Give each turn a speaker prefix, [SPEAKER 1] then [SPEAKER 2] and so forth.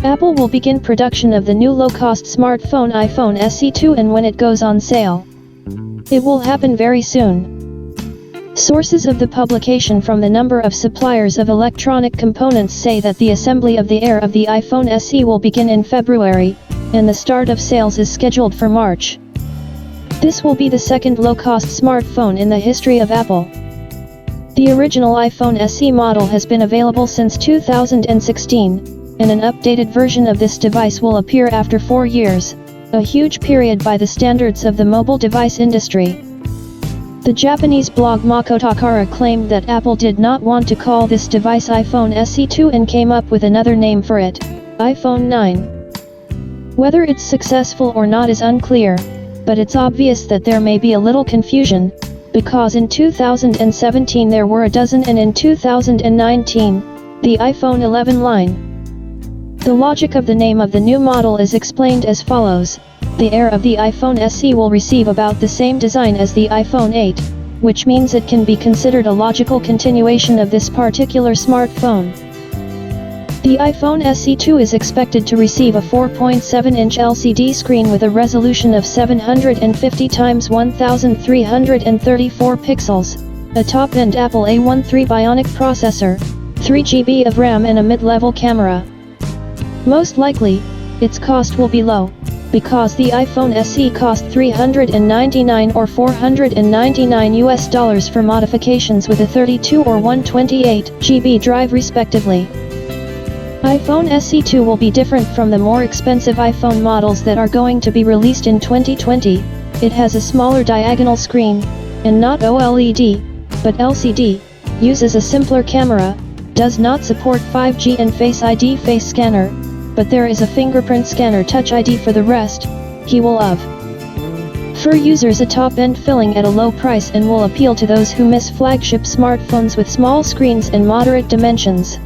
[SPEAKER 1] Apple will begin production of the new low-cost smartphone iPhone SE2 and when it goes on sale. It will happen very soon. Sources of the publication from the number of suppliers of electronic components say that the assembly of the Air of the iPhone SE will begin in February, and the start of sales is scheduled for March. This will be the second low-cost smartphone in the history of Apple. The original iPhone SE model has been available since 2016, and an updated version of this device will appear after 4 years, a huge period by the standards of the mobile device industry. The Japanese blog Makotakara claimed that Apple did not want to call this device iPhone SE2 and came up with another name for it, iPhone 9. Whether it's successful or not is unclear, but it's obvious that there may be a little confusion, because in 2017 there were a dozen and in 2019, the iPhone 11 line. The logic of the name of the new model is explained as follows. The Air of the iPhone SE will receive about the same design as the iPhone 8, which means it can be considered a logical continuation of this particular smartphone. The iPhone SE2 is expected to receive a 4.7-inch LCD screen with a resolution of 750 x 1334 pixels, a top-end Apple A13 Bionic processor, 3 GB of RAM and a mid-level camera. Most likely, its cost will be low, because the iPhone SE cost $399 or $499 for modifications with a 32 or 128 GB drive respectively. iPhone SE2 will be different from the more expensive iPhone models that are going to be released in 2020. It has a smaller diagonal screen, and not OLED, but LCD, uses a simpler camera, does not support 5G and Face ID face scanner, but there is a fingerprint scanner Touch ID for the rest, he will love. For users a top-end filling at a low price and will appeal to those who miss flagship smartphones with small screens and moderate dimensions.